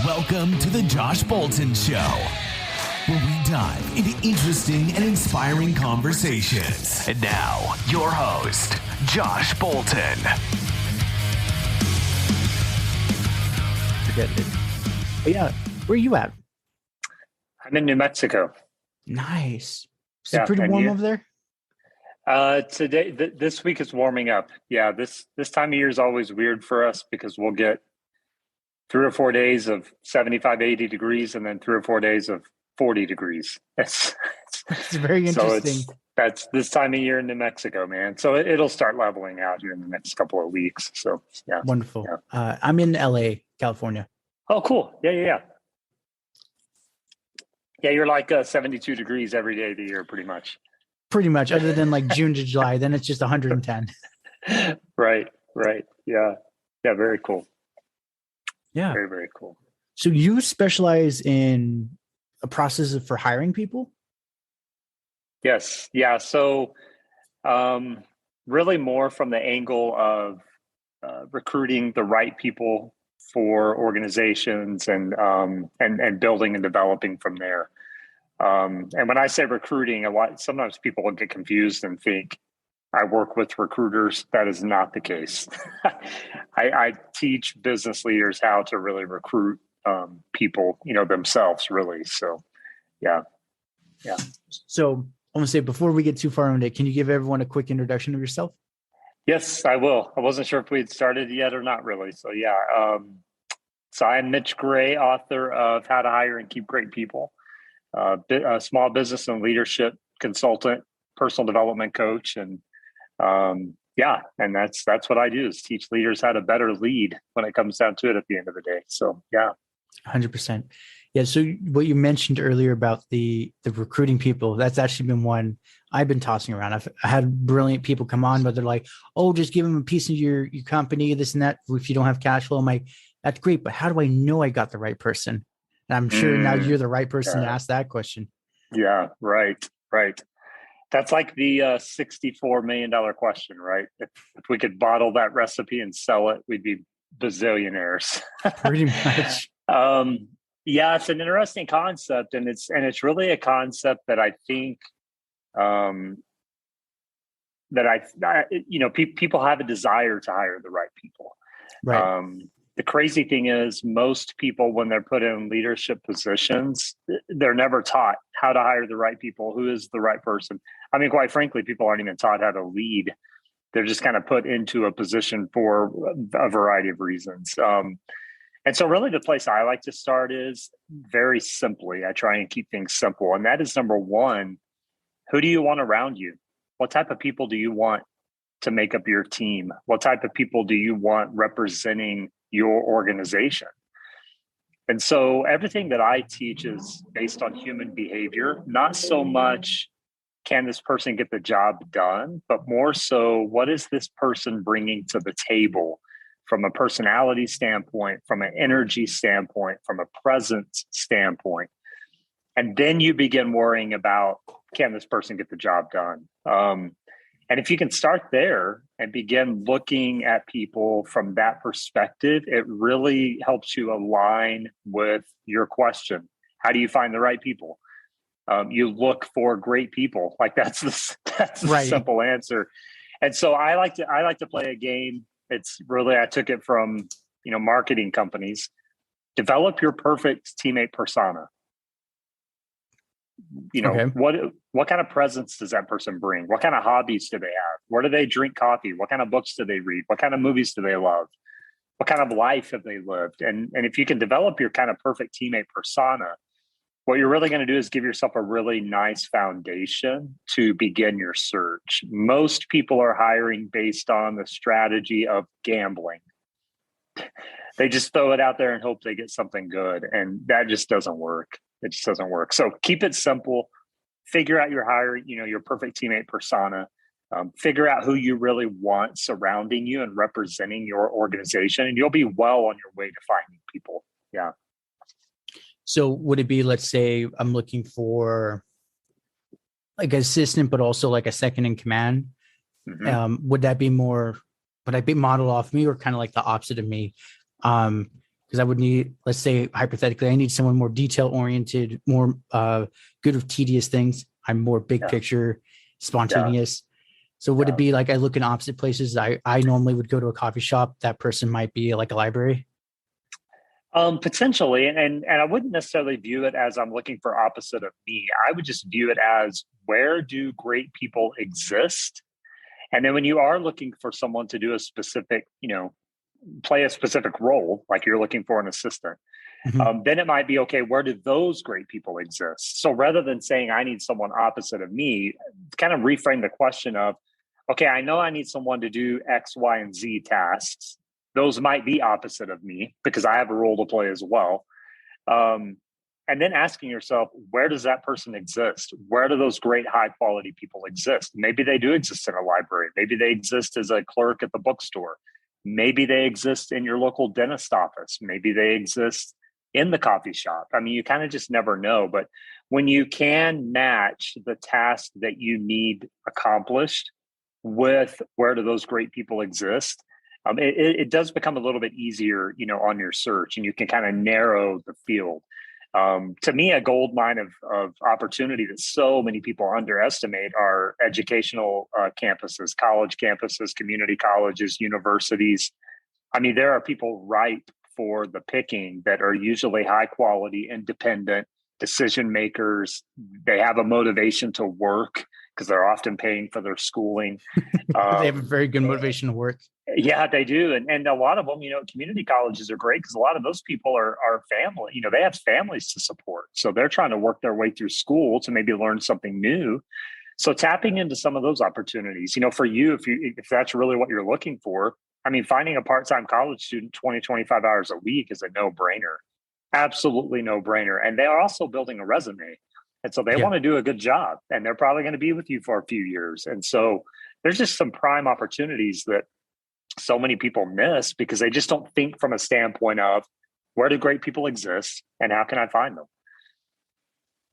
Welcome to the Josh Bolton Show, where we dive into interesting and inspiring conversations. And now, your host, Josh Bolton. Forget it. But yeah, where are you at? I'm in New Mexico. Nice. Is it pretty warm over there? Today, this week is warming up. Yeah, this time of year is always weird for us because we'll get 3 or 4 days of 75, 80 degrees and then 3 or 4 days of 40 degrees. It's very interesting. So that's this time of year in New Mexico, man. So it'll start leveling out here in the next couple of weeks. So yeah. Wonderful. Yeah. I'm in LA, California. Oh, cool. Yeah. Yeah, you're like 72 degrees every day of the year, pretty much. Pretty much, other than like June to July, then it's just 110. Right. Yeah, very cool. Yeah. Very, very cool. So you specialize in a process for hiring people? Yes. Yeah. So really more from the angle of recruiting the right people for organizations and building and developing from there. And when I say recruiting, sometimes people will get confused and think I work with recruiters. That is not the case. I teach business leaders how to really recruit people, themselves, really. So, yeah. So I want to say, before we get too far into it, can you give everyone a quick introduction of yourself? Yes, I will. I wasn't sure if we'd started yet or not, really. So, yeah. So I'm Mitch Gray, author of How to Hire and Keep Great People, a small business and leadership consultant, personal development coach, and and that's what I do, is teach leaders how to better lead when it comes down to it at the end of the day. So, yeah. 100%. Yeah. So what you mentioned earlier about the recruiting people, that's actually been one I've been tossing around. I've had brilliant people come on, but they're like, oh, just give them a piece of your company, this and that. If you don't have cash flow, I'm like, that's great, but how do I know I got the right person? And I'm sure now you're the right person to ask that question. Yeah, right. That's like the $64 million question, right? If we could bottle that recipe and sell it, we'd be bazillionaires. Pretty much. Yeah, it's an interesting concept, and it's really a concept that I think people have a desire to hire the right people. Right. The crazy thing is, most people, when they're put in leadership positions, they're never taught how to hire the right people. Who is the right person? I mean, quite frankly, people aren't even taught how to lead. They're just kind of put into a position for a variety of reasons. And so really the place I like to start is very simply. I try and keep things simple. And that is, number one, who do you want around you? What type of people do you want to make up your team? What type of people do you want representing your organization? And so everything that I teach is based on human behavior, not so much can this person get the job done, but more so, what is this person bringing to the table from a personality standpoint, from an energy standpoint, from a presence standpoint? And then you begin worrying about, can this person get the job done? And if you can start there and begin looking at people from that perspective, it really helps you align with your question. How do you find the right people? You look for great people. Like that's the right. Simple answer. And so I like to play a game. It's really, I took it from, marketing companies. Develop your perfect teammate persona. Okay. What kind of presence does that person bring? What kind of hobbies do they have? Where do they drink coffee? What kind of books do they read? What kind of movies do they love? What kind of life have they lived? And if you can develop your kind of perfect teammate persona, what you're really going to do is give yourself a really nice foundation to begin your search. Most people are hiring based on the strategy of gambling. They just throw it out there and hope they get something good. And that just doesn't work. It just doesn't work. So keep it simple. Figure out your hiring, your perfect teammate persona. Figure out who you really want surrounding you and representing your organization, and you'll be well on your way to finding people. Yeah. So would it be, let's say I'm looking for like an assistant, but also like a second in command? Mm-hmm. Would I be modeled off me, or kind of like the opposite of me? because I would need, let's say hypothetically, I need someone more detail oriented, more good with tedious things. I'm more big picture, spontaneous. So would it be like I look in opposite places? I normally would go to a coffee shop. That person might be like a library. Potentially, and I wouldn't necessarily view it as I'm looking for opposite of me. I would just view it as, where do great people exist? And then when you are looking for someone to do a specific, play a specific role, like you're looking for an assistant, then it might be, okay, where do those great people exist? So rather than saying I need someone opposite of me, kind of reframe the question of, okay, I know I need someone to do X, Y, and Z tasks. Those might be opposite of me because I have a role to play as well. And then asking yourself, where does that person exist? Where do those great high quality people exist? Maybe they do exist in a library. Maybe they exist as a clerk at the bookstore. Maybe they exist in your local dentist office. Maybe they exist in the coffee shop. I mean, you kind of just never know. But when you can match the task that you need accomplished with where do those great people exist, it does become a little bit easier, on your search, and you can kind of narrow the field. To me, a gold mine of opportunity that so many people underestimate are educational campuses, college campuses, community colleges, universities. I mean, there are people ripe for the picking that are usually high quality, independent decision makers. They have a motivation to work because they're often paying for their schooling. They have a very good motivation to work. Yeah, they do. And a lot of them, community colleges are great because a lot of those people are family, they have families to support. So they're trying to work their way through school to maybe learn something new. So tapping into some of those opportunities, for you, if that's really what you're looking for, I mean, finding a part-time college student 20, 25 hours a week is a no-brainer. Absolutely no-brainer. And they are also building a resume. And so they want to do a good job, and they're probably going to be with you for a few years. And so there's just some prime opportunities that so many people miss because they just don't think from a standpoint of, where do great people exist and how can I find them?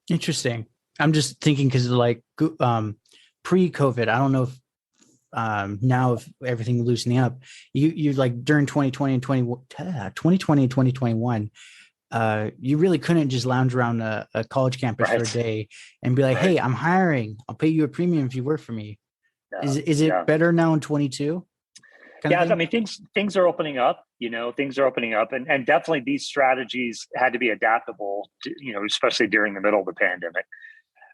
Interesting. I'm just thinking because like pre-COVID, I don't know if now if everything loosening up, you like during 2020 and 2020 and 2021, you really couldn't just lounge around a college campus for a day and be like, hey, I'm hiring. I'll pay you a premium if you work for me. Yeah. Is it better now in 22? Yeah, I mean, things are opening up, things are opening up, and definitely these strategies had to be adaptable, especially during the middle of the pandemic.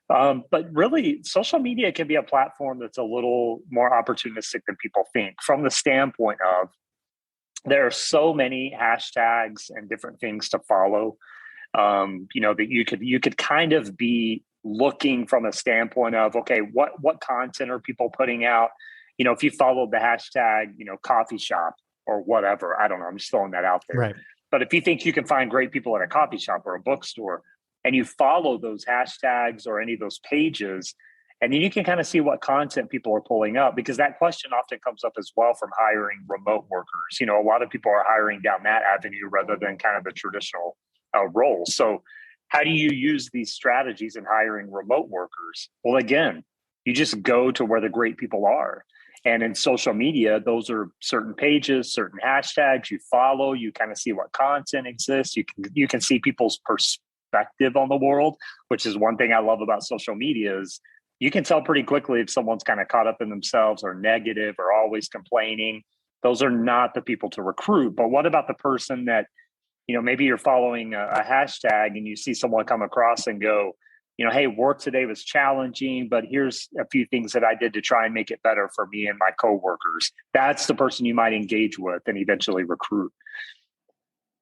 But really, social media can be a platform that's a little more opportunistic than people think, from the standpoint of there are so many hashtags and different things to follow, that you could kind of be looking from a standpoint of, okay, what content are people putting out? If you followed the hashtag, coffee shop or whatever, I don't know, I'm just throwing that out there. Right. But if you think you can find great people at a coffee shop or a bookstore, and you follow those hashtags or any of those pages, and then you can kind of see what content people are pulling up, because that question often comes up as well from hiring remote workers. A lot of people are hiring down that avenue rather than kind of the traditional role. So how do you use these strategies in hiring remote workers? Well, again, you just go to where the great people are. And in social media, those are certain pages, certain hashtags you follow. You kind of see what content exists. You can see people's perspective on the world, which is one thing I love about social media is you can tell pretty quickly if someone's kind of caught up in themselves or negative or always complaining. Those are not the people to recruit. But what about the person that, maybe you're following a hashtag and you see someone come across and go, hey, work today was challenging, but here's a few things that I did to try and make it better for me and my coworkers. That's the person you might engage with and eventually recruit.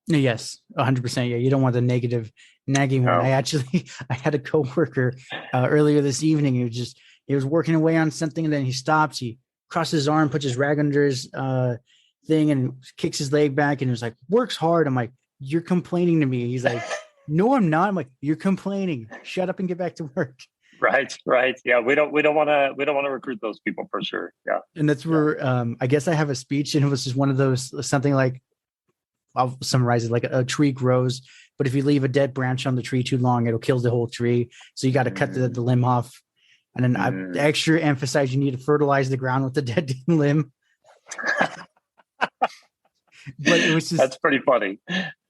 Yes, 100%. Yeah, you don't want the negative, nagging one. I had a coworker earlier this evening. He was working away on something, and then he stops. He crosses his arm, puts his rag under his thing, and kicks his leg back, and he was like, "Works hard." I'm like, "You're complaining to me." He's like, "No, I'm not." I'm like, "You're complaining. Shut up and get back to work." Right. Yeah, we don't want to recruit those people for sure. Yeah, and that's where I guess I have a speech, and it was just one of those, something like, I'll summarize it like a tree grows, but if you leave a dead branch on the tree too long, it'll kill the whole tree. So you got to cut the limb off. And then I extra emphasize you need to fertilize the ground with the dead limb. But it was just, that's pretty funny.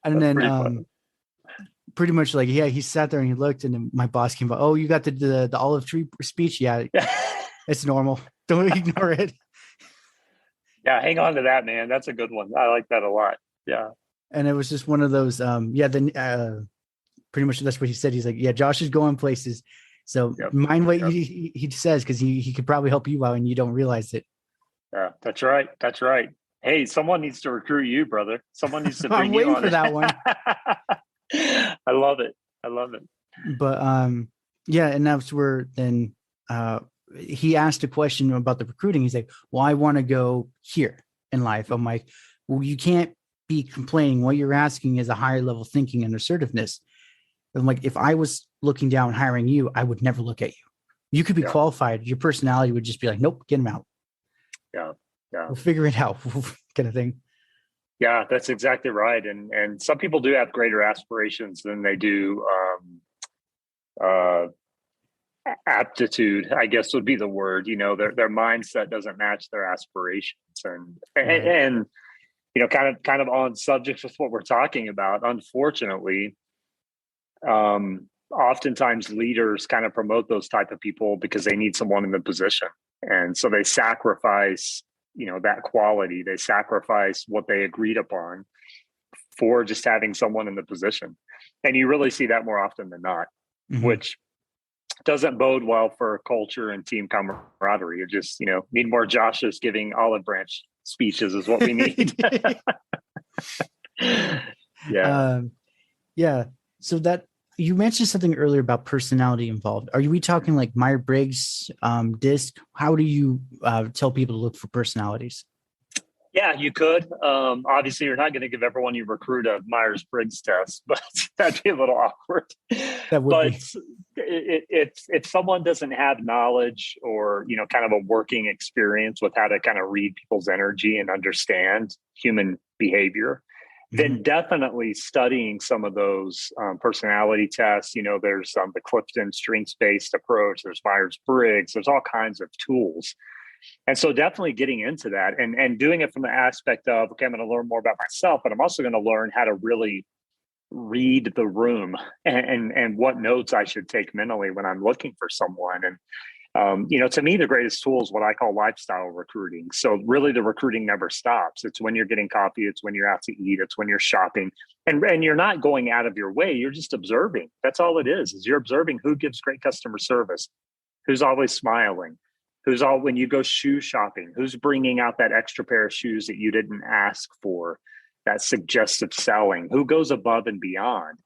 And then pretty much like, yeah, he sat there and he looked, and then my boss came by. Oh, you got the olive tree speech? Yeah, it's normal. Don't ignore it. Yeah, hang on to that, man. That's a good one. I like that a lot. Yeah. And it was just one of those, pretty much that's what he said. He's like, yeah, Josh is going places. So mind what he says, because he could probably help you out and you don't realize it. Yeah, that's right. That's right. Hey, someone needs to recruit you, brother. Someone needs to bring I'm you waiting on for that one. I love it. I love it. But and that's where then he asked a question about the recruiting. He's like, well, I want to go here in life. I'm like, well, you can't be complaining. What you're asking is a higher level thinking and assertiveness. I'm like, if I was looking down hiring you, I would never look at you. You could be qualified. Your personality would just be like, nope, get him out. Yeah. Yeah. We'll figure it out kind of thing. Yeah, that's exactly right. And some people do have greater aspirations than they do aptitude, I guess would be the word. You know, their mindset doesn't match their aspirations. And you know, kind of on subject with what we're talking about, unfortunately, oftentimes leaders kind of promote those type of people because they need someone in the position. And so they sacrifice, you know, that quality. They sacrifice what they agreed upon for just having someone in the position. And you really see that more often than not, which doesn't bode well for culture and team camaraderie. You just, you know, need more Joshes giving olive branch speeches is what we need. So that you mentioned something earlier about personality involved. Are we talking like Myers-Briggs, DISC? How do you tell people to look for personalities? Yeah, you could. Obviously, you're not going to give everyone you recruit a Myers-Briggs test, but that'd be a little awkward. That would be. If someone doesn't have knowledge or, you know, kind of a working experience with how to kind of read people's energy and understand human behavior, then definitely studying some of those personality tests. You know, there's the Clifton strengths-based approach. There's Myers-Briggs. There's all kinds of tools. And so definitely getting into that and doing it from the aspect of, okay, I'm going to learn more about myself, but I'm also going to learn how to really read the room and what notes I should take mentally when I'm looking for someone. And, you know, to me, the greatest tool is what I call lifestyle recruiting. So really the recruiting never stops. It's when you're getting coffee. It's when you're out to eat. It's when you're shopping and you're not going out of your way. You're just observing. That's all it is you're observing who gives great customer service, who's always smiling, when you go shoe shopping, who's bringing out that extra pair of shoes that you didn't ask for, that suggestive selling, who goes above and beyond.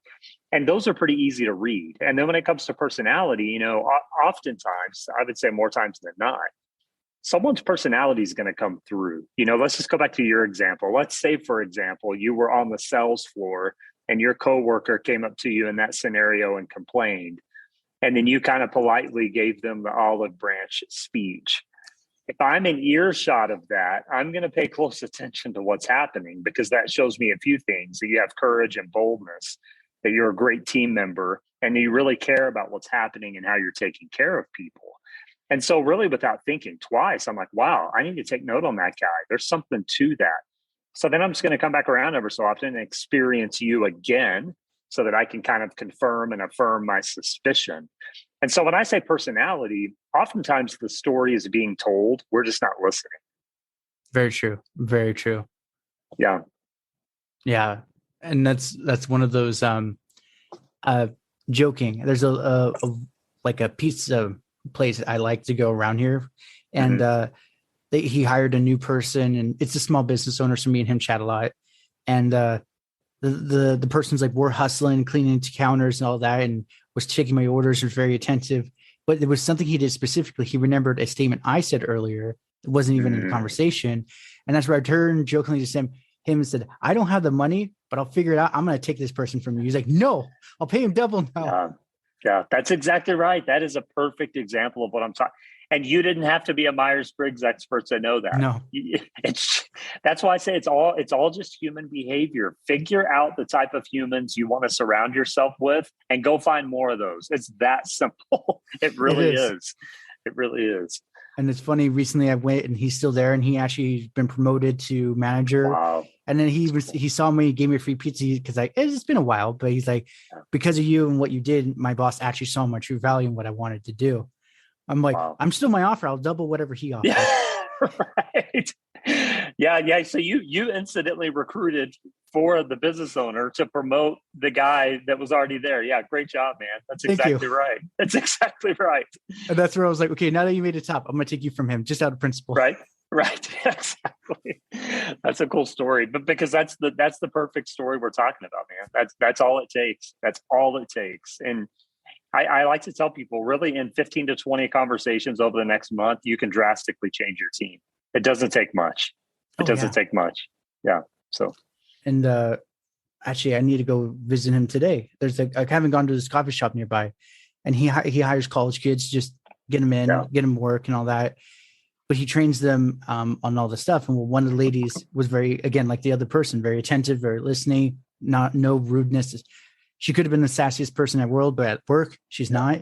And those are pretty easy to read. And then when it comes to personality, you know, oftentimes, I would say more times than not, someone's personality is going to come through. You know, let's just go back to your example. Let's say, for example, you were on the sales floor and your coworker came up to you in that scenario and complained. And then you kind of politely gave them the olive branch speech. If I'm in earshot of that, I'm going to pay close attention to what's happening because that shows me a few things: that you have courage and boldness, that you're a great team member, and you really care about what's happening and how you're taking care of people. And so really without thinking twice, I'm like, wow, I need to take note on that guy. There's something to that. So then I'm just going to come back around every so often and experience you again, so that I can kind of confirm and affirm my suspicion. And so when I say personality, oftentimes the story is being told. We're just not listening. Very true. Very true. Yeah. Yeah. And that's one of those joking. There's a pizza place I like to go around here. And he hired a new person, and it's a small business owner. So me and him chat a lot. And the person's like, we're hustling, cleaning to counters and all that, and was checking my orders, was very attentive. But there was something he did specifically. He remembered a statement I said earlier. It wasn't even in the conversation. And that's where I turned jokingly to him and said, I don't have the money, but I'll figure it out. I'm going to take this person from you. He's like, no, I'll pay him double now. Yeah, that's exactly right. That is a perfect example of what I'm talking. And you didn't have to be a Myers-Briggs expert to know that. No, that's why I say it's all just human behavior. Figure out the type of humans you want to surround yourself with, and go find more of those. It's that simple. It really is. It really is. And it's funny. Recently, I went, and he's still there, and he actually been promoted to manager. Wow. And then he saw me, gave me a free pizza because it's been a while, but he's like, because of you and what you did, my boss actually saw my true value and what I wanted to do. I'm like, wow. I'm still my offer. I'll double whatever he offers. Right. Yeah. So you incidentally recruited for the business owner to promote the guy that was already there. Yeah. Great job, man. That's exactly right. That's exactly right. And that's where I was like, okay, now that you made it top, I'm going to take you from him just out of principle. Right. Exactly. That's a cool story, but because that's the perfect story we're talking about, man. That's all it takes. That's all it takes. And I like to tell people, really, in 15 to 20 conversations over the next month, you can drastically change your team. It doesn't take much. It doesn't take much. Yeah. So, and actually, I need to go visit him today. I haven't gone to this coffee shop nearby, and he hires college kids, just get them in, get them work and all that. But he trains them on all the stuff. And one of the ladies was very, again, like the other person, very attentive, very listening, no rudeness. She could have been the sassiest person in the world, but at work, she's not.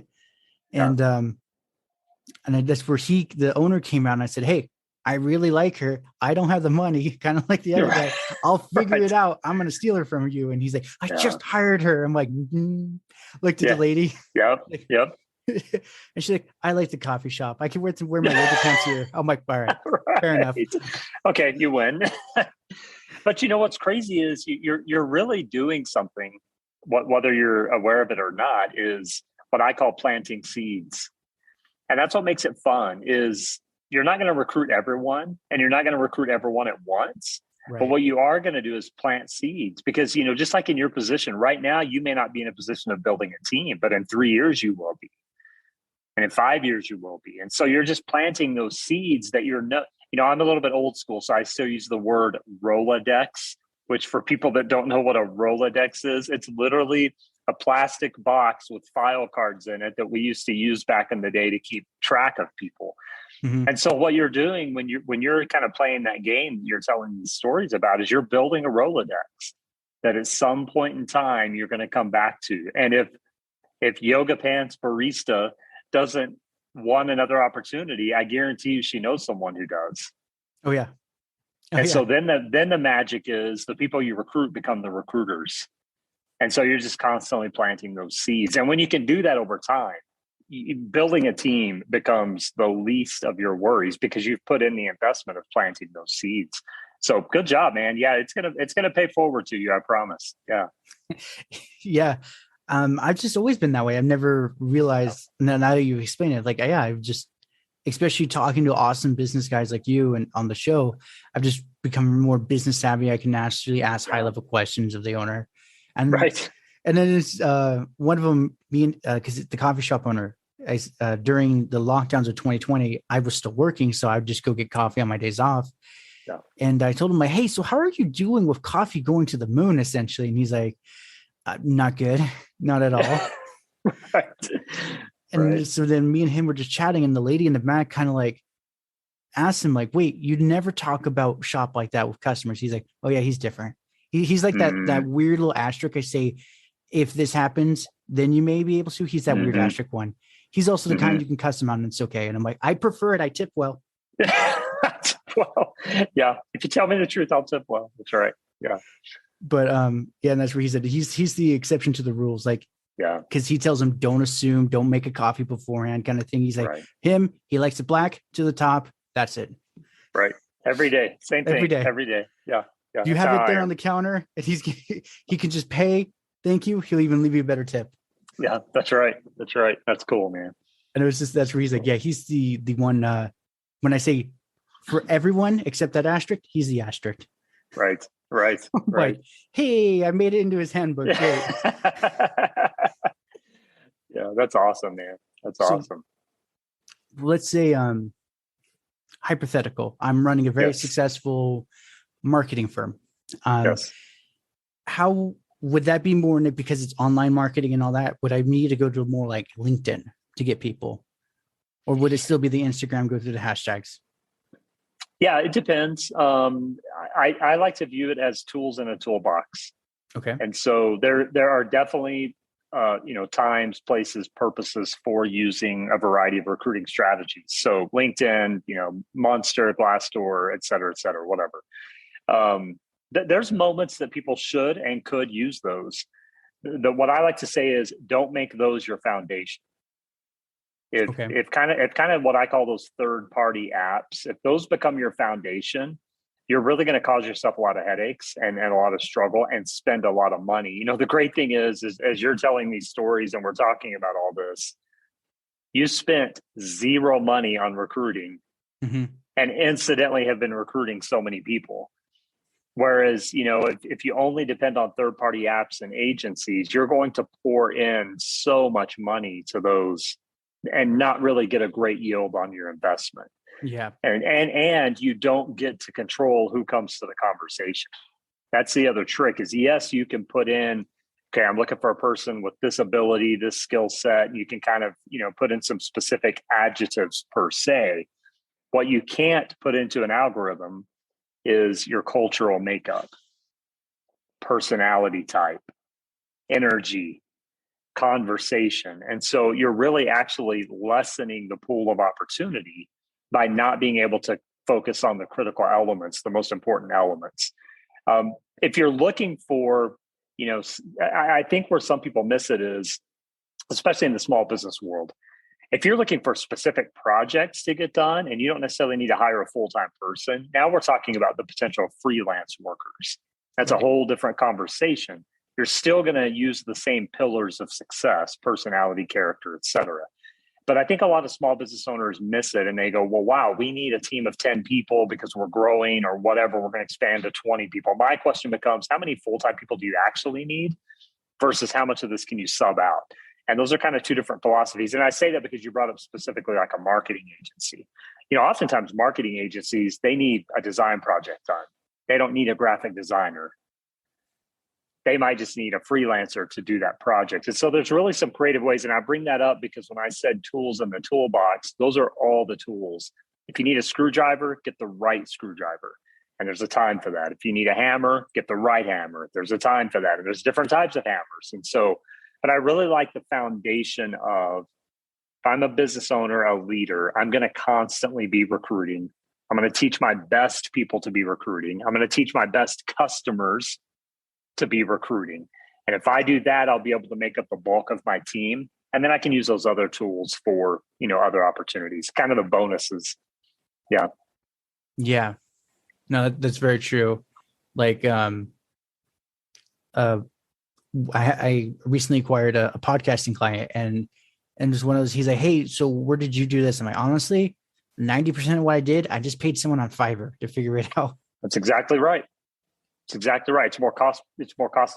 And that's where the owner came out and I said, hey, I really like her. I don't have the money, kind of like the other guy. I'll figure it out. I'm going to steal her from you. And he's like, I just hired her. I'm like, looked at the lady. Yep. And she's like, I like the coffee shop. I can wear my yoga pants here. I'm like, all right, fair enough. Okay, you win. But you know what's crazy is you're really doing something. Whether you're aware of it or not, is what I call planting seeds. And that's what makes it fun, is you're not going to recruit everyone and you're not going to recruit everyone at once. Right. But what you are going to do is plant seeds, because, just like in your position right now, you may not be in a position of building a team, but in 3 years you will be. And in 5 years you will be. And so you're just planting those seeds that I'm a little bit old school, so I still use the word Rolodex, which for people that don't know what a Rolodex is, it's literally a plastic box with file cards in it that we used to use back in the day to keep track of people. Mm-hmm. And so what you're doing when you're kind of playing that game you're telling these stories about is you're building a Rolodex that at some point in time you're going to come back to. And if Yoga Pants Barista doesn't want another opportunity, I guarantee you she knows someone who does. Oh, yeah. So then the magic is the people you recruit become the recruiters. And so you're just constantly planting those seeds. And when you can do that over time, building a team becomes the least of your worries because you've put in the investment of planting those seeds. So good job, man. Yeah, it's gonna pay forward to you, I promise. Yeah. Yeah. I've just always been that way. I've never realized, now that you explain it, I've just, especially talking to awesome business guys like you and on the show, I've just become more business savvy. I can actually ask high level questions of the owner. And and then it's one of them being, because the coffee shop owner, during the lockdowns of 2020, I was still working. So I would just go get coffee on my days off. Yeah. And I told him, hey, so how are you doing with coffee going to the moon, essentially? And he's like, not good, not at all. Right. And so then me and him were just chatting, and the lady in the back kind of asked him, wait, you never talk about shop like that with customers. He's like, oh yeah, he's different. He's like that weird little asterisk. I say, if this happens, then you may be able to. He's that weird asterisk one. He's also the kind you can cuss him on and it's okay. And I'm like, I prefer it. I tip well. Well, yeah. If you tell me the truth, I'll tip well. That's right. Yeah. But and that's where he said he's the exception to the rules. Because he tells him, don't assume, don't make a coffee beforehand, kind of thing. He's like, he likes it black to the top. That's it. Right. Every day. Same thing. Every day. Yeah. You have it there on the counter, and he can just pay. Thank you. He'll even leave you a better tip. Yeah, that's right. That's cool, man. And it was just, that's where he's like, yeah, he's the one. When I say for everyone except that asterisk, he's the asterisk. Right. Like, hey, I made it into his handbook. Great. Yeah, that's awesome, man. That's awesome. Let's say, hypothetical, I'm running a very successful marketing firm. How would that be more because it's online marketing and all that? Would I need to go to more like LinkedIn to get people, or would it still be the Instagram, go through the hashtags? Yeah, it depends. I like to view it as tools in a toolbox. Okay. And so there are definitely times, places, purposes for using a variety of recruiting strategies. So LinkedIn, Monster, Glassdoor, et cetera, whatever. there's moments that people should and could use those. What I like to say is, don't make those your foundation. If kind of what I call those third party apps, if those become your foundation, you're really going to cause yourself a lot of headaches and a lot of struggle and spend a lot of money. You know, the great thing is as you're telling these stories and we're talking about all this, you spent zero money on recruiting and incidentally have been recruiting so many people. Whereas, you know, if you only depend on third-party apps and agencies, you're going to pour in so much money to those and not really get a great yield on your investment. Yeah. And you don't get to control who comes to the conversation. That's the other trick is, yes, you can put in, okay, I'm looking for a person with this ability, this skill set. You can kind of, you know, put in some specific adjectives per se. What you can't put into an algorithm is your cultural makeup, personality type, energy, conversation. And so you're really actually lessening the pool of opportunity by not being able to focus on the critical elements, the most important elements. If you're looking for, you know, I think where some people miss it is, especially in the small business world, if you're looking for specific projects to get done and you don't necessarily need to hire a full-time person, now we're talking about the potential of freelance workers. That's a whole different conversation. You're still going to use the same pillars of success, personality, character, et cetera. But I think a lot of small business owners miss it and they go, well, wow, we need a team of 10 people because we're growing or whatever. We're going to expand to 20 people. My question becomes, how many full-time people do you actually need versus how much of this can you sub out? And those are kind of two different philosophies. And I say that because you brought up specifically like a marketing agency. You know, oftentimes marketing agencies, they need a design project done. They don't need a graphic designer. They might just need a freelancer to do that project. And so there's really some creative ways. And I bring that up because when I said tools in the toolbox, those are all the tools. If you need a screwdriver, get the right screwdriver. And there's a time for that. If you need a hammer, get the right hammer. There's a time for that. And there's different types of hammers. And so, but I really like the foundation of, if I'm a business owner, a leader, I'm going to constantly be recruiting. I'm going to teach my best people to be recruiting. I'm going to teach my best customers to be recruiting. And if I do that, I'll be able to make up the bulk of my team. And then I can use those other tools for, you know, other opportunities, kind of the bonuses. Yeah. Yeah. No, that's very true. Like, I recently acquired a podcasting client and just one of those, he's like, hey, so where did you do this? I'm like, honestly, 90% of what I did, I just paid someone on Fiverr to figure it out. That's exactly right. It's exactly right. It's more cost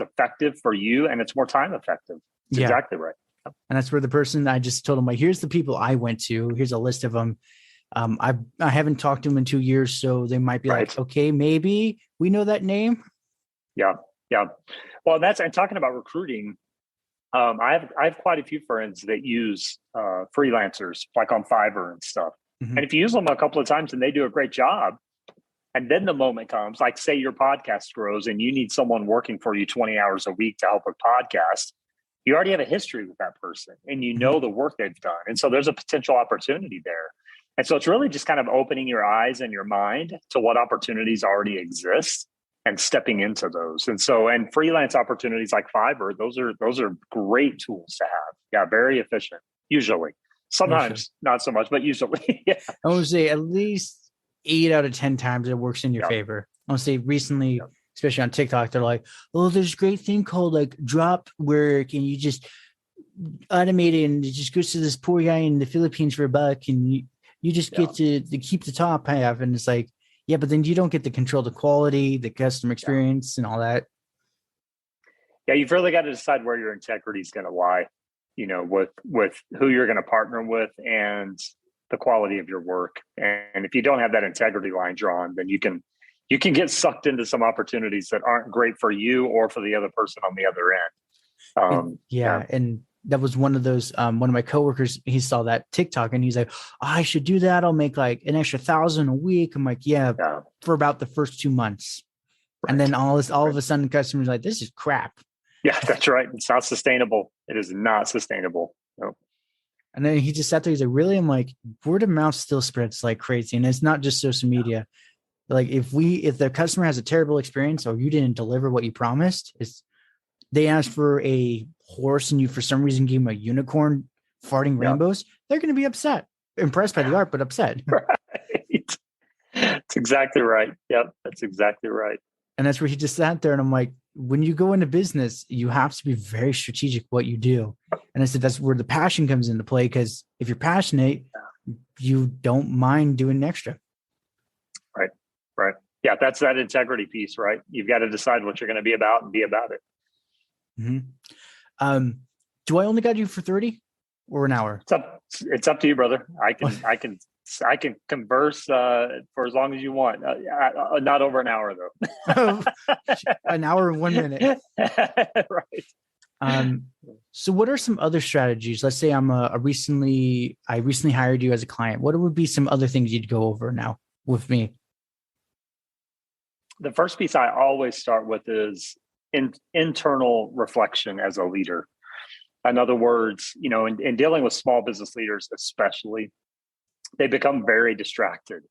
effective for you and it's more time effective. It's exactly right. And that's where the person, I just told him, like, here's the people I went to. Here's a list of them. I haven't talked to them in 2 years, so they might be like, okay, maybe we know that name. Yeah. Yeah. Well, and talking about recruiting. I have quite a few friends that use freelancers like on Fiverr and stuff. Mm-hmm. And if you use them a couple of times and they do a great job, and then the moment comes, like say your podcast grows and you need someone working for you 20 hours a week to help with podcast, you already have a history with that person and you know the work they've done. And so there's a potential opportunity there. And so it's really just kind of opening your eyes and your mind to what opportunities already exist and stepping into those. And so, and freelance opportunities like Fiverr, those are great tools to have. Yeah. Very efficient. Usually, sometimes not so much, but usually. Yeah. I would say at least 8 out of 10 times it works in your favor. I want to say recently, especially on TikTok, they're like, oh, there's a great thing called like drop work and you just automate it and it just goes to this poor guy in the Philippines for $1 and you just get to keep the top half. And it's like, yeah, but then you don't get to control the quality, the customer experience and all that. Yeah, you've really got to decide where your integrity is going to lie, you know, with who you're going to partner with and the quality of your work. And if you don't have that integrity line drawn, then you can get sucked into some opportunities that aren't great for you or for the other person on the other end. And that was one of those, one of my coworkers, he saw that TikTok and he's like, I should do that. I'll make like an extra 1,000 a week. I'm like, for about the first 2 months. Right. And then all of a sudden customers are like, this is crap. Yeah, that's right. It's not sustainable. It is not sustainable. No. And then he just sat there. He's like, really? I'm like, word of mouth still spreads like crazy. And it's not just social media. Like if the customer has a terrible experience or you didn't deliver what you promised, they ask for a horse and you for some reason give them a unicorn farting rainbows, they're going to be upset, impressed by the art, but upset. Right. That's exactly right. Yep. That's exactly right. And that's where he just sat there. And I'm like, when you go into business, you have to be very strategic what you do. And I said, that's where the passion comes into play. Because if you're passionate, you don't mind doing extra. Right. Right. Yeah. That's that integrity piece, right? You've got to decide what you're going to be about and be about it. Mm-hmm. Do I only got you for 30 or an hour? It's up to you, brother. I can converse for as long as you want. Not over an hour though. An hour and 1 minute. Right. So what are some other strategies? Let's say I recently hired you as a client. What would be some other things you'd go over now with me? The first piece I always start with is internal reflection as a leader. In other words, in dealing with small business leaders, especially, they become very distracted.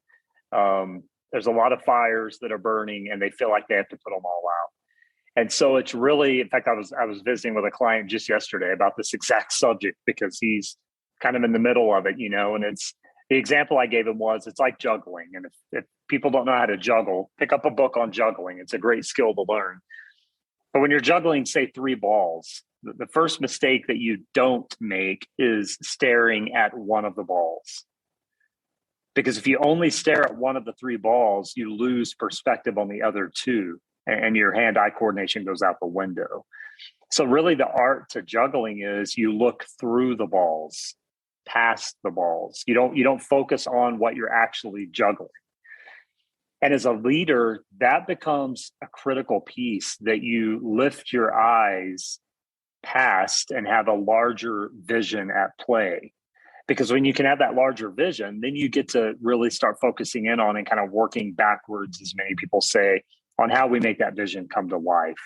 There's a lot of fires that are burning and they feel like they have to put them all out. And so it's really, in fact, I was visiting with a client just yesterday about this exact subject because he's kind of in the middle of it, and it's the example I gave him was it's like juggling. And if people don't know how to juggle, pick up a book on juggling. It's a great skill to learn. But when you're juggling, say 3 balls, the first mistake that you don't make is staring at one of the balls. Because if you only stare at one of the 3 balls, you lose perspective on the other 2 and your hand-eye coordination goes out the window. So really the art to juggling is you look through the balls, past the balls. You don't focus on what you're actually juggling. And as a leader, that becomes a critical piece that you lift your eyes past and have a larger vision at play. Because when you can have that larger vision, then you get to really start focusing in on and kind of working backwards, as many people say, on how we make that vision come to life.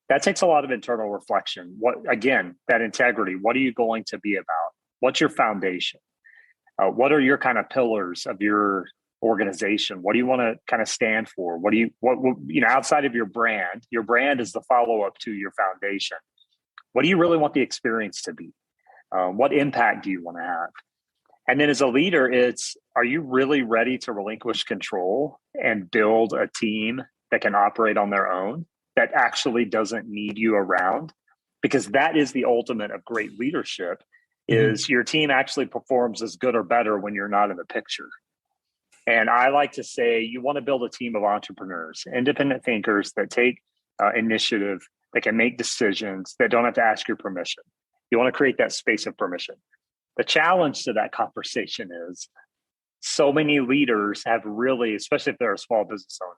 That takes a lot of internal reflection. That integrity, what are you going to be about? What's your foundation? What are your kind of pillars of your organization? What do you want to kind of stand for? What outside of your brand is the follow-up to your foundation. What do you really want the experience to be? What impact do you want to have? And then as a leader, are you really ready to relinquish control and build a team that can operate on their own, that actually doesn't need you around? Because that is the ultimate of great leadership, is your team actually performs as good or better when you're not in the picture. And I like to say you want to build a team of entrepreneurs, independent thinkers that take initiative, that can make decisions, that don't have to ask your permission. You want to create that space of permission. The challenge to that conversation is so many leaders have really, especially if they're a small business owner,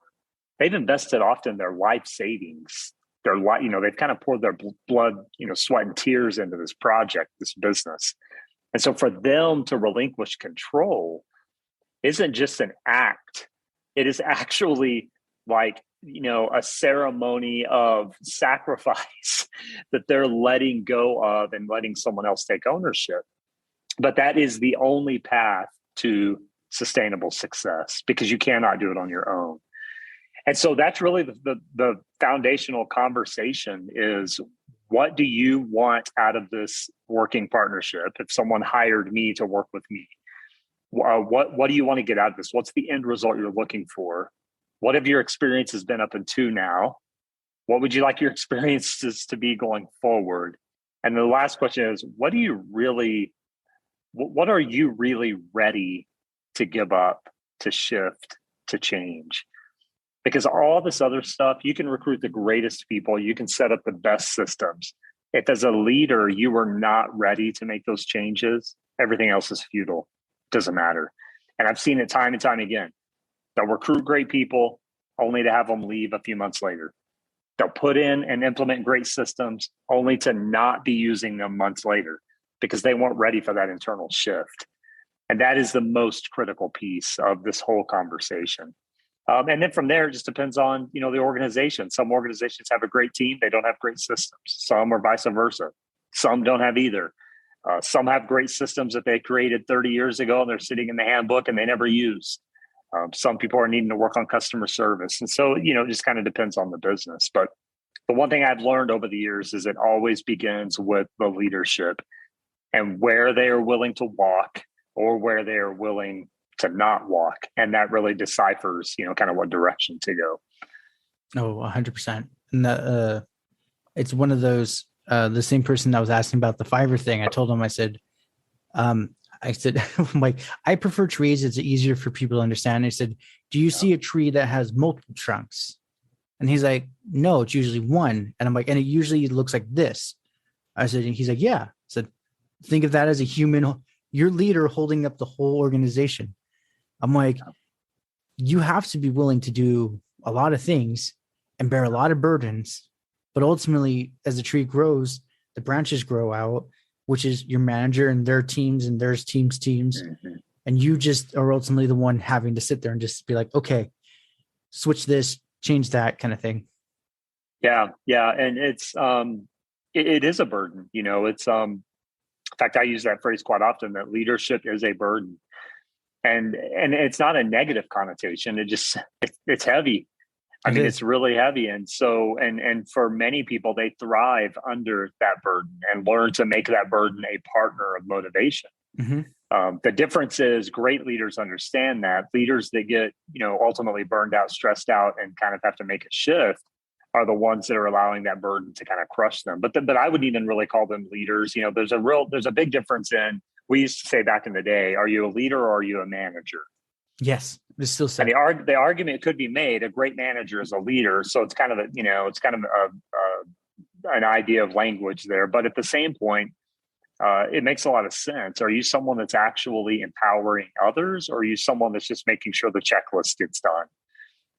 they've invested often their life savings, they've kind of poured their blood, sweat and tears into this project, this business. And so for them to relinquish control isn't just an act. It is actually like, a ceremony of sacrifice that they're letting go of and letting someone else take ownership. But that is the only path to sustainable success, because you cannot do it on your own. And so that's really the foundational conversation is, what do you want out of this working partnership? If someone hired me to work with me, what do you want to get out of this? What's the end result you're looking for? What have your experiences been up until now? What would you like your experiences to be going forward? And the last question is, what are you really ready to give up, to shift, to change? Because all this other stuff, you can recruit the greatest people, you can set up the best systems. If as a leader, you are not ready to make those changes, everything else is futile. It doesn't matter. And I've seen it time and time again. They'll recruit great people only to have them leave a few months later. They'll put in and implement great systems only to not be using them months later because they weren't ready for that internal shift. And that is the most critical piece of this whole conversation. And then from there, it just depends on, the organization. Some organizations have a great team. They don't have great systems. Some are vice versa. Some don't have either. Some have great systems that they created 30 years ago and they're sitting in the handbook and they never use. Some people are needing to work on customer service. And so, it just kind of depends on the business. But the one thing I've learned over the years is it always begins with the leadership and where they are willing to walk or where they are willing to not walk. And that really deciphers, kind of what direction to go. Oh, 100%. And it's one of those, the same person that was asking about the fiber thing. I told him, I said, I'm like, I prefer trees. It's easier for people to understand. I said, do you see a tree that has multiple trunks? And he's like, no, it's usually one. And I'm like, and it usually looks like this. I said, and he's like, yeah. I said, think of that as a human, your leader holding up the whole organization. I'm like, you have to be willing to do a lot of things and bear a lot of burdens. But ultimately, as the tree grows, the branches grow out, which is your manager and their teams and their teams. Mm-hmm. And you just are ultimately the one having to sit there and just be like, okay, switch this, change that kind of thing. Yeah. Yeah. And it's, it is a burden, it's, in fact, I use that phrase quite often, that leadership is a burden. And it's not a negative connotation. It's heavy. It's really heavy. And so, and for many people, they thrive under that burden and learn to make that burden a partner of motivation. Mm-hmm. The difference is great leaders understand that. Leaders that get, ultimately burned out, stressed out, and kind of have to make a shift are the ones that are allowing that burden to kind of crush them. But I wouldn't even really call them leaders. There's a big difference in, we used to say back in the day, are you a leader or are you a manager? Yes, it's still said. And the argument could be made: a great manager is a leader. So it's kind of an idea of language there. But at the same point, it makes a lot of sense. Are you someone that's actually empowering others, or are you someone that's just making sure the checklist gets done?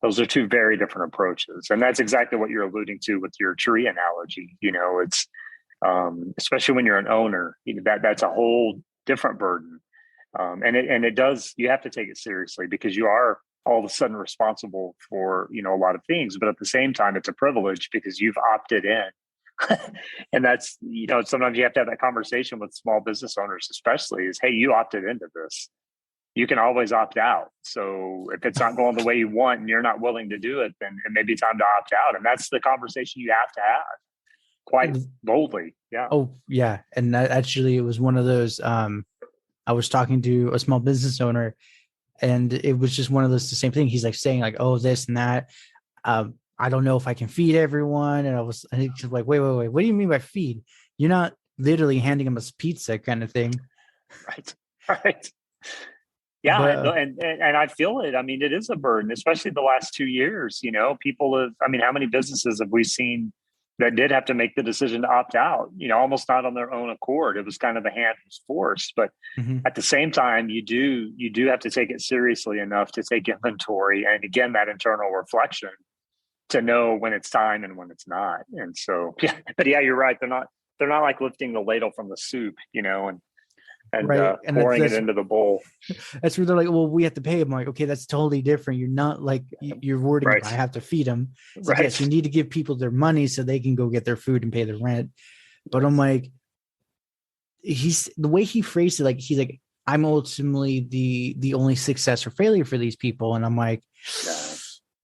Those are two very different approaches, and that's exactly what you're alluding to with your tree analogy. It's especially when you're an owner, that's a whole different burden. And it does, you have to take it seriously because you are all of a sudden responsible for, a lot of things, but at the same time, it's a privilege because you've opted in. And that's, sometimes you have to have that conversation with small business owners, especially, is, hey, you opted into this. You can always opt out. So if it's not going the way you want and you're not willing to do it, then it may be time to opt out. And that's the conversation you have to have quite boldly. Yeah. Oh, yeah. And that actually, it was one of those, I was talking to a small business owner, and it was just one of those, the same thing. He's like saying like, oh, this and that. I don't know if I can feed everyone. And I was like, wait, what do you mean by feed? You're not literally handing them a pizza kind of thing. Right. Yeah. And I feel it. It is a burden, especially the last 2 years. People have, how many businesses have we seen that did have to make the decision to opt out, almost not on their own accord? It was kind of a hand was forced. But at the same time, you do have to take it seriously enough to take inventory. And again, that internal reflection to know when it's time and when it's not. And so, you're right. They're not like lifting the ladle from the soup, and pouring it into the bowl. That's where they're like, well, we have to pay them. I'm like, okay, that's totally different. You're not like, you're wording, I have to feed them. So yes, you need to give people their money so they can go get their food and pay their rent. But I'm like, the way he phrased it, he's like, I'm ultimately the only success or failure for these people. And I'm like,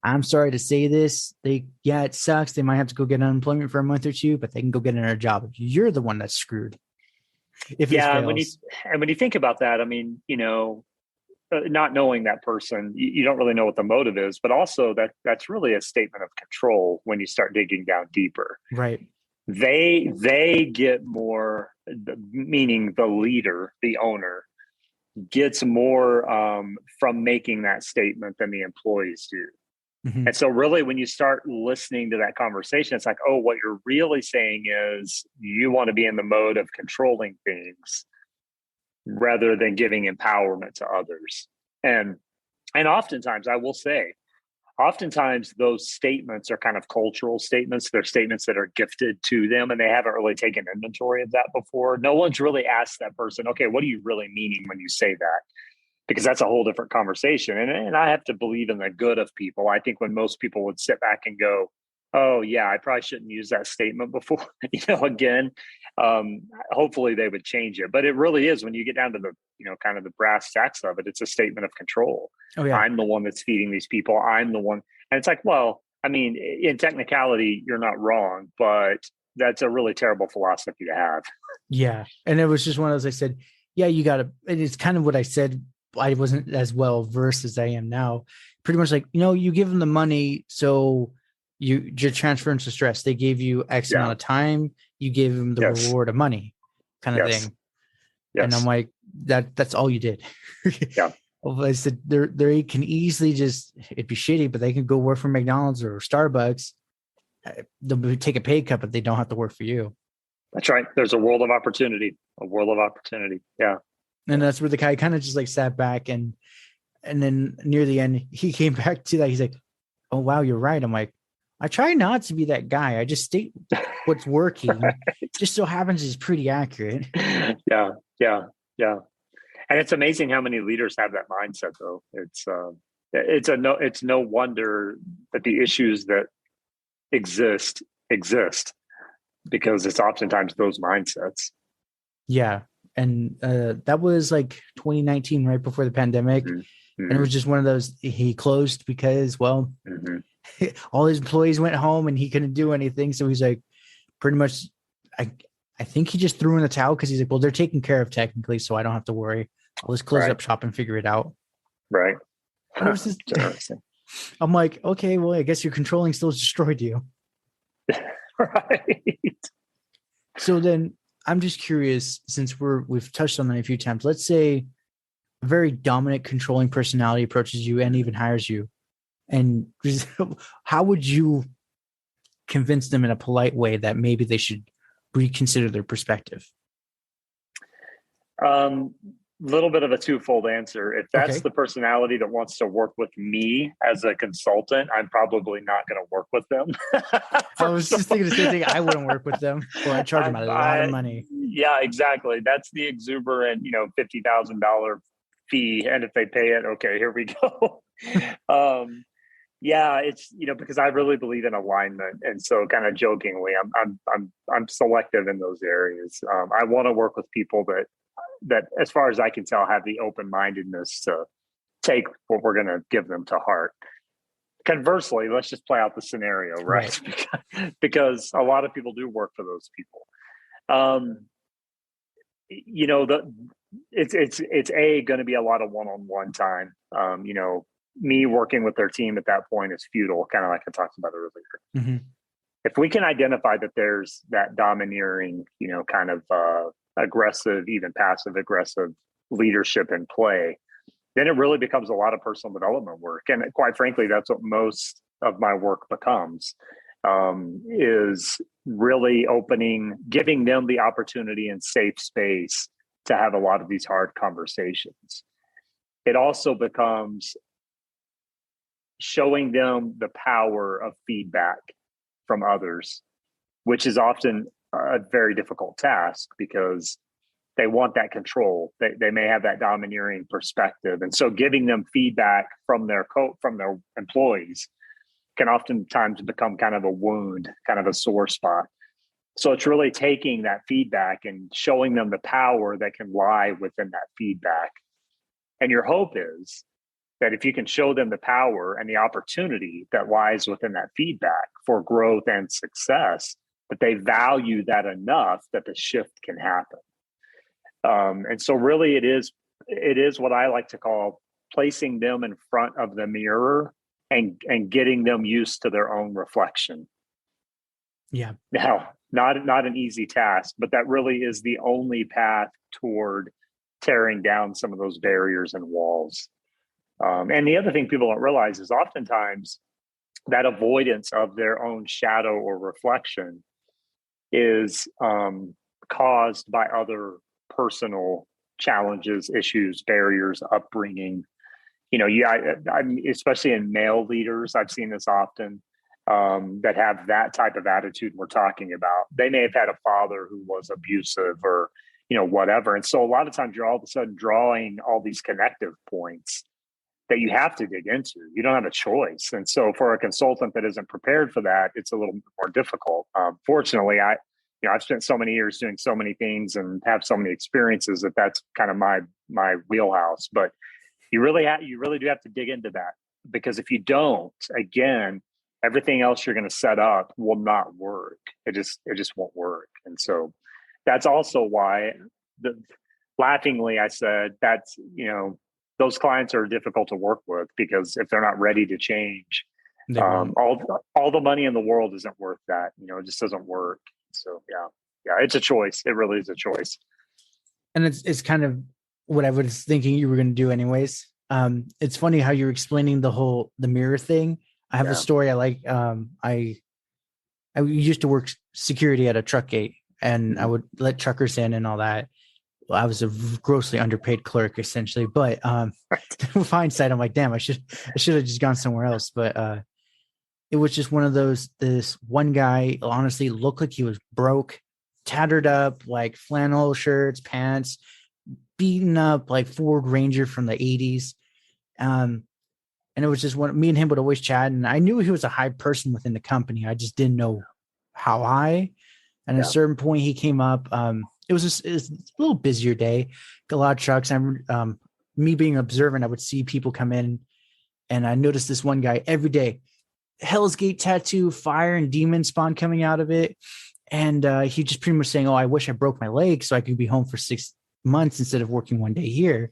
I'm sorry to say this. It sucks. They might have to go get unemployment for a month or two, but they can go get another job. You're the one that's screwed. When you think about that, not knowing that person, you don't really know what the motive is, but also that's really a statement of control when you start digging down deeper. Right. They get more, meaning the leader, the owner, gets more from making that statement than the employees do. Mm-hmm. And so really, when you start listening to that conversation, it's like, oh, what you're really saying is you want to be in the mode of controlling things rather than giving empowerment to others. And oftentimes, I will say, those statements are kind of cultural statements. They're statements that are gifted to them, and they haven't really taken inventory of that before. No one's really asked that person, okay, what are you really meaning when you say that? Because that's a whole different conversation. And I have to believe in the good of people. I think when most people would sit back and go, Oh yeah, I probably shouldn't use that statement before, again, hopefully they would change it, but it really is when you get down to the, kind of the brass tacks of it, it's a statement of control. Oh yeah. I'm the one that's feeding these people. I'm the one. And it's like, well, I mean, in technicality, you're not wrong, but that's a really terrible philosophy to have. Yeah. And it was just one of those, I said, yeah, you got to, and it's kind of what I said. I wasn't as well versed as I am now. Pretty much like, you give them the money. So you're transferring to stress. They gave you X amount of time. You gave them the reward of money kind of thing. Yes. And I'm like, that's all you did. Yeah. I said, they can easily it'd be shitty, but they can go work for McDonald's or Starbucks. They'll take a pay cut, but they don't have to work for you. That's right. There's a world of opportunity. Yeah. And that's where the guy kind of just like sat back and then near the end, he came back to that. He's like, oh, wow, you're right. I'm like, I try not to be that guy. I just state what's working. Right. Just so happens it's pretty accurate. Yeah. And it's amazing how many leaders have that mindset, though. It's no wonder that the issues that exist because it's oftentimes those mindsets. Yeah. And that was like 2019, right before the pandemic. Mm-hmm. And it was just one of those, he closed because, well, all his employees went home and he couldn't do anything. So he's like, pretty much, I think he just threw in the towel because he's like, well, they're taken care of technically, so I don't have to worry. I'll just close up shop and figure it out. Right. I'm like, okay, well, I guess your controlling still destroyed you. Right. So then I'm just curious, since we've touched on that a few times, let's say a very dominant, controlling personality approaches you and even hires you. And how would you convince them in a polite way that maybe they should reconsider their perspective? Little bit of a twofold answer. If that's the personality that wants to work with me as a consultant, I'm probably not going to work with them. I was just thinking the same thing. I wouldn't work with them. Well, I charge them a lot of money. Yeah, exactly. That's the exuberant, $50,000 fee. And if they pay it, okay, here we go. Yeah, it's, because I really believe in alignment. And so kind of jokingly, I'm selective in those areas. I want to work with people that, as far as I can tell, have the open-mindedness to take what we're going to give them to heart. Conversely, let's just play out the scenario, right? Because a lot of people do work for those people. It's going to be a lot of one-on-one time. Me working with their team at that point is futile, kind of like I talked about earlier. Mm-hmm. If we can identify that there's that domineering, kind of aggressive, even passive aggressive leadership in play, then it really becomes a lot of personal development work. And quite frankly, that's what most of my work becomes, is really giving them the opportunity and safe space to have a lot of these hard conversations. It also becomes showing them the power of feedback from others, which is often a very difficult task because they want that control. They may have that domineering perspective. And so giving them feedback from their employees can oftentimes become kind of a wound, kind of a sore spot. So it's really taking that feedback and showing them the power that can lie within that feedback. And your hope is that if you can show them the power and the opportunity that lies within that feedback for growth and success, that they value that enough that the shift can happen. And so really it is what I like to call placing them in front of the mirror and getting them used to their own reflection. Yeah. Now, not an easy task, but that really is the only path toward tearing down some of those barriers and walls. And the other thing people don't realize is oftentimes that avoidance of their own shadow or reflection is caused by other personal challenges, issues, barriers, upbringing. I'm especially in male leaders, I've seen this often, that have that type of attitude we're talking about. They may have had a father who was abusive or, whatever. And so a lot of times you're all of a sudden drawing all these connective points that you have to dig into. You don't have a choice. And so for a consultant that isn't prepared for that, it's a little bit more difficult. Fortunately, I've spent so many years doing so many things and have so many experiences that's kind of my wheelhouse. But you really do have to dig into that, because if you don't, again, everything else you're going to set up will not work. It just won't work. And so that's also why laughingly I said that's, those clients are difficult to work with, because if they're not ready to change, all the money in the world isn't worth that. It just doesn't work. So yeah, it's a choice. It really is a choice. And it's kind of what I was thinking you were going to do anyways. It's funny how you're explaining the mirror thing. I have a story I like. I used to work security at a truck gate, and I would let truckers in and all that. Well, I was a grossly underpaid clerk essentially, but with hindsight, I'm like, damn, I should have just gone somewhere else. But it was just one of those. This one guy honestly looked like he was broke, tattered up, like flannel shirts, pants, beaten up like Ford Ranger from the 80s. And it was just me and him would always chat, and I knew he was a high person within the company. I just didn't know how high. And at a certain point, he came up. It was a little busier day, a lot of trucks. Me being observant, I would see people come in, and I noticed this one guy every day, Hell's Gate tattoo, fire and demon spawn coming out of it. And he just pretty much saying, "Oh, I wish I broke my leg so I could be home for 6 months instead of working one day here."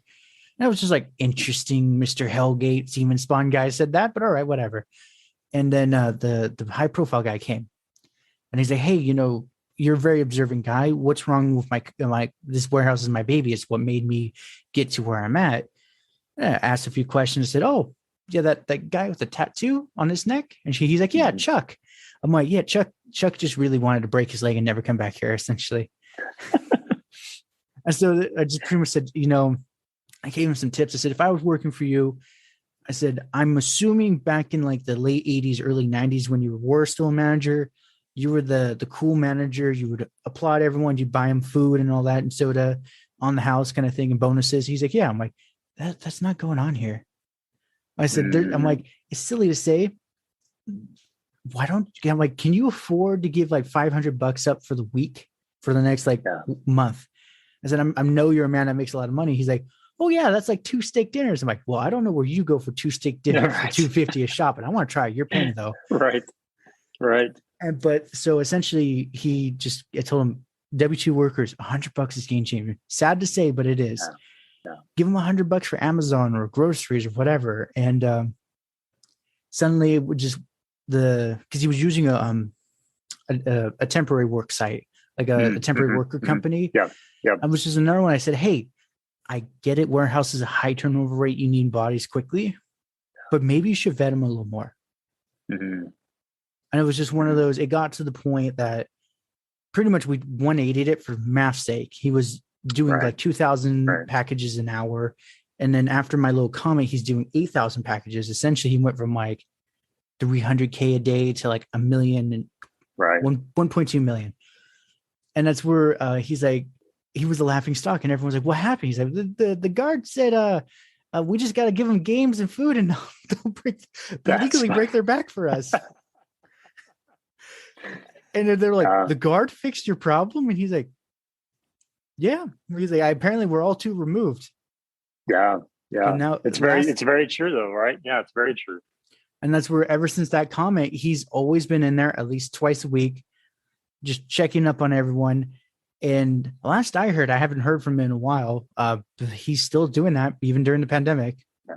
And I was just like, interesting, Mr. Hellgate demon spawn guy said that, but all right, whatever. And then the high profile guy came, and he's like, "Hey, you're a very observant guy. What's wrong with my this warehouse is my baby. It's what made me get to where I'm at." And I asked a few questions. I said, "Oh, yeah, that guy with the tattoo on his neck?" And he's like, "Yeah, Chuck." I'm like, "Yeah, Chuck just really wanted to break his leg and never come back here, essentially." And so I just pretty much said, I gave him some tips. I said, if I was working for you, I said, I'm assuming back in like the late 80s, early 90s, when you were still a manager, you were the cool manager. You would applaud everyone. You'd buy them food and all that and soda on the house kind of thing and bonuses. He's like, yeah. I'm like, that's not going on here. I said, I'm like, it's silly to say. I'm like, can you afford to give like $500 up for the week for the next month? I said, I know you're a man that makes a lot of money. He's like, oh yeah, that's like 2 steak dinners. I'm like, well, I don't know where you go for 2 steak dinners for $250 a shop, and I want to try your paying though. Right. But so essentially I told him W2 workers, $100 is game changer. Sad to say, but it is. Yeah. Give him $100 for Amazon or groceries or whatever. And suddenly it would just because he was using a temporary work site, like a temporary worker company. Yeah. Which is another one. I said, hey, I get it. Warehouse is a high turnover rate. You need bodies quickly, but maybe you should vet them a little more. Mm-hmm. And it was just one of those, it got to the point that pretty much we 180'd it for math's sake. He was doing like 2,000 packages an hour. And then after my little comment, he's doing 8,000 packages. Essentially, he went from like 300K a day to like $1 million and 1.2 million. And that's where he's like, he was a laughing stock, and everyone's like, what happened? He's like, the guard said, we just got to give them games and food and they'll legally break their back for us. And then they're like, the guard fixed your problem? And he's like, yeah. He's like, apparently we're all too removed. Yeah. And now it's very true though, right? Yeah, it's very true. And that's where ever since that comment, he's always been in there at least twice a week, just checking up on everyone. And last I heard, I haven't heard from him in a while. But he's still doing that even during the pandemic. Yeah.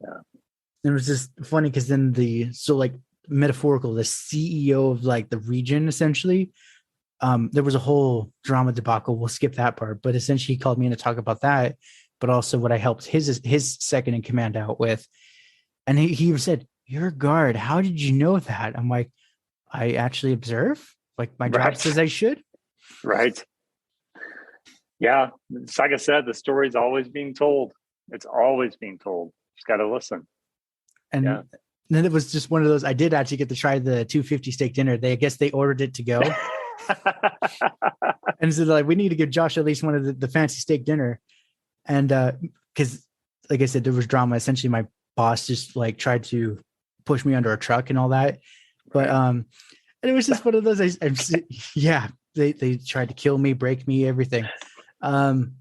And it was just funny because then metaphorical, the CEO of like the region, essentially, there was a whole drama debacle. We'll skip that part, but essentially he called me in to talk about that, but also what I helped his second in command out with. And he even said, "You're a guard. How did you know that?" I'm like, I actually observe. Like my job says I should. Right. Yeah. It's like I said, the story's always being told. It's always being told. Just got to listen. And then it was just one of those, I did actually get to try the $250 steak dinner. I guess they ordered it to go. And so like, we need to give Josh at least one of the fancy steak dinner. And because like I said, there was drama. Essentially boss just like tried to push me under a truck and all that. But and it was just one of those. Yeah, they tried to kill me, break me, everything. And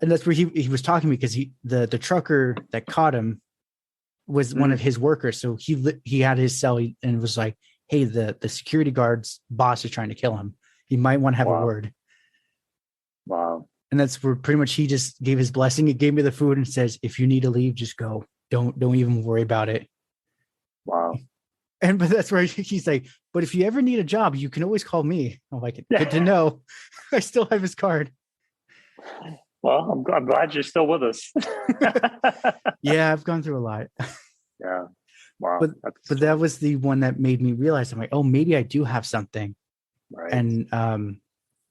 that's where he was talking to me, because the trucker that caught him was one of his workers. So he had his cell and was like, hey, the security guard's boss is trying to kill him. You might want to have a word. Wow. And that's where pretty much he just gave his blessing. He gave me the food and says, if you need to leave, just go. Don't even worry about it. Wow. But that's where he's like, but if you ever need a job, you can always call me. I'm like, good to know. I still have his card. Well, I'm glad you're still with us. Yeah, I've gone through a lot. Yeah. Wow. But that was the one that made me realize, I'm like, oh, maybe I do have something. Right. And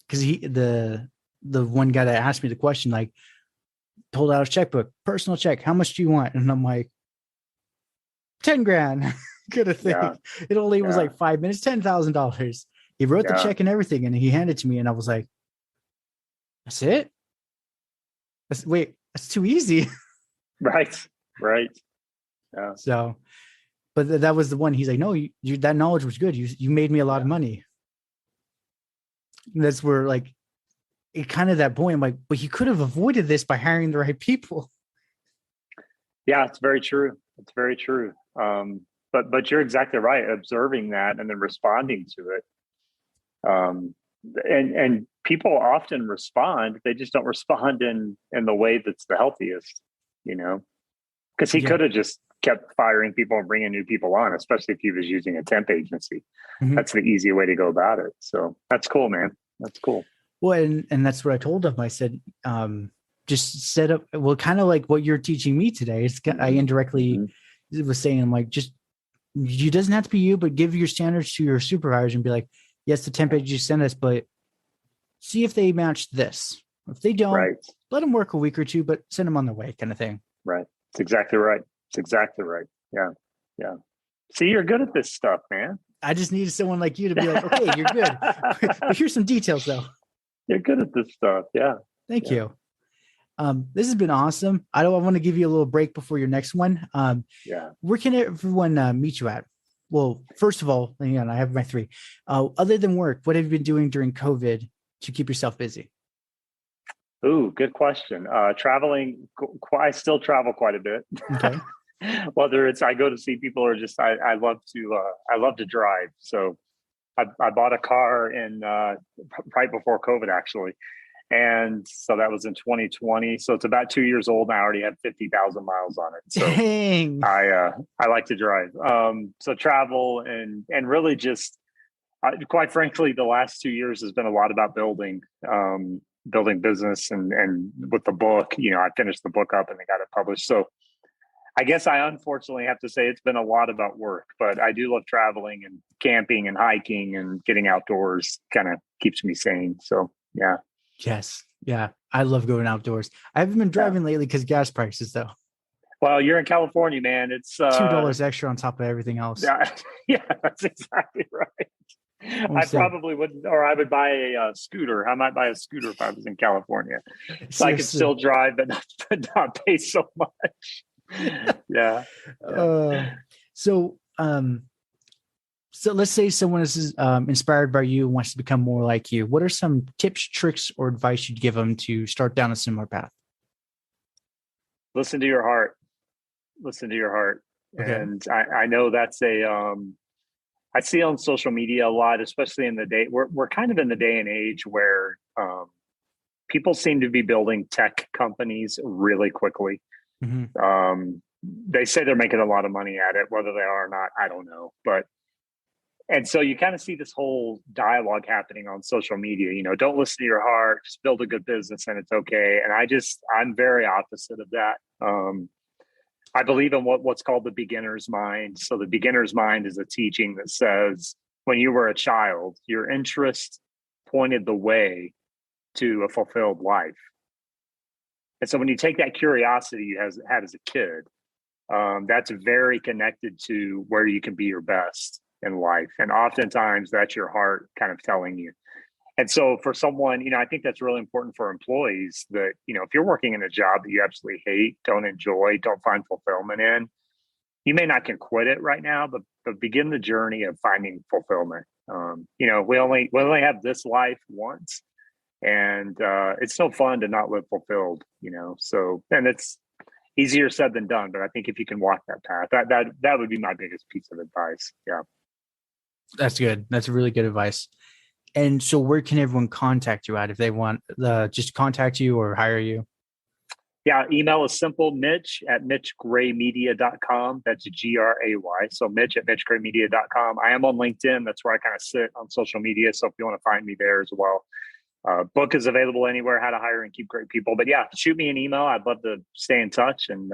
because the one guy that asked me the question, like, pulled out his checkbook, personal check, how much do you want? And I'm like, 10 grand kind of thing. Yeah. It only was like 5 minutes, $10,000. He wrote the check and everything, and he handed it to me, and I was like, that's it? That's too easy. Right. Yeah. So, but that was the one. He's like, no, you that knowledge was good. You made me a lot of money. And that's where, like, it kind of that point, I'm like, but you could have avoided this by hiring the right people. Yeah, it's very true. It's very true. But you're exactly right. Observing that and then responding to it. And people often respond. They just don't respond in the way that's the healthiest, because he could have just kept firing people and bringing new people on, especially if he was using a temp agency. Mm-hmm. That's the easy way to go about it. So that's cool, man. That's cool. Well, and that's what I told him. I said, just set up, well, kind of like what you're teaching me today. I indirectly was saying, I'm like, it doesn't have to be you, but give your standards to your supervisor and be like, yes, the temp agency sent us, but see if they match this. If they don't, let them work a week or two, but send them on their way, kind of thing. Right. It's exactly right. Yeah. Yeah. See, you're good at this stuff, man. I just needed someone like you to be like, okay, you're good. But here's some details, though. You're good at this stuff. Yeah. Thank you. This has been awesome. I want to give you a little break before your next one. Where can everyone meet you at? Well, first of all, hang on, I have my 3. Other than work, what have you been doing during COVID to keep yourself busy? Ooh, good question. Traveling, I still travel quite a bit. Okay. Whether it's I go to see people or just I love to drive. So I bought a car in right before COVID, actually. And so that was in 2020. So it's about 2 years old. And I already have 50,000 miles on it. So dang. I like to drive. So travel and really just, quite frankly, the last 2 years has been a lot about building business and with the book, I finished the book up and I got it published. So I guess I unfortunately have to say it's been a lot about work, but I do love traveling and camping and hiking and getting outdoors. Kind of keeps me sane. So yeah. Yes. Yeah. I love going outdoors. I haven't been driving lately because gas prices, though. Well, you're in California, man. It's $2 extra on top of everything else. Yeah, that's exactly right. I probably wouldn't, or I would buy a scooter. I might buy a scooter if I was in California. So I could still drive, but not pay so much. Yeah. So let's say someone is inspired by you and wants to become more like you. What are some tips, tricks, or advice you'd give them to start down a similar path? Listen to your heart. Okay. And I know that's I see on social media a lot, especially in the day. We're kind of in the day and age where people seem to be building tech companies really quickly. Mm-hmm. They say they're making a lot of money at it. Whether they are or not, I don't know. And so you kind of see this whole dialogue happening on social media. Don't listen to your heart, just build a good business and it's okay. And I'm very opposite of that. I believe in what's called the beginner's mind. So the beginner's mind is a teaching that says when you were a child, your interest pointed the way to a fulfilled life. And so when you take that curiosity you had as a kid, that's very connected to where you can be your best in life. And oftentimes that's your heart kind of telling you. And so for someone, I think that's really important for employees that, if you're working in a job that you absolutely hate, don't enjoy, don't find fulfillment in, you may not can quit it right now, but begin the journey of finding fulfillment. We only have this life once, and it's so fun to not live fulfilled, so, and it's easier said than done, but I think if you can walk that path, that would be my biggest piece of advice. Yeah. That's good. That's really good advice. And so where can everyone contact you at if they want just contact you or hire you? Yeah, email is simple, Mitch at mitchgraymedia.com. That's Gray. So Mitch at mitchgraymedia.com. I am on LinkedIn. That's where I kind of sit on social media. So if you want to find me there as well. Book is available anywhere, How to Hire and Keep Great People. But yeah, shoot me an email. I'd love to stay in touch, and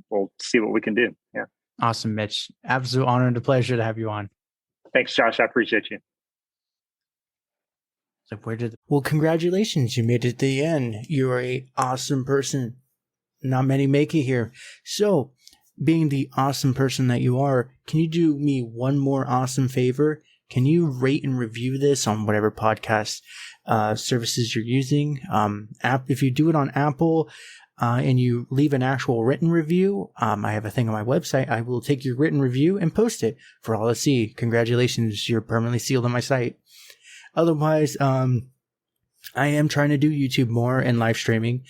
we'll see what we can do. Yeah. Awesome, Mitch. Absolute honor and a pleasure to have you on. Thanks, Josh. I appreciate you. So well, congratulations. You made it to the end. You're an awesome person. Not many make it here. So being the awesome person that you are, can you do me one more awesome favor? Can you rate and review this on whatever podcast services you're using? If you do it on Apple and you leave an actual written review, I have a thing on my website. I will take your written review and post it for all to see. Congratulations. You're permanently sealed on my site. Otherwise, I am trying to do YouTube more and live streaming.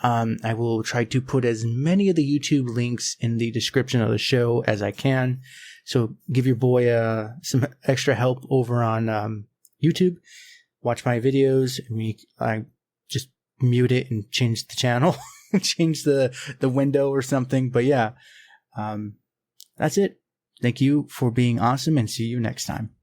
I will try to put as many of the YouTube links in the description of the show as I can. So give your boy some extra help over on YouTube. Watch my videos. I just mute it and change the channel, change the window or something. But yeah, that's it. Thank you for being awesome, and see you next time.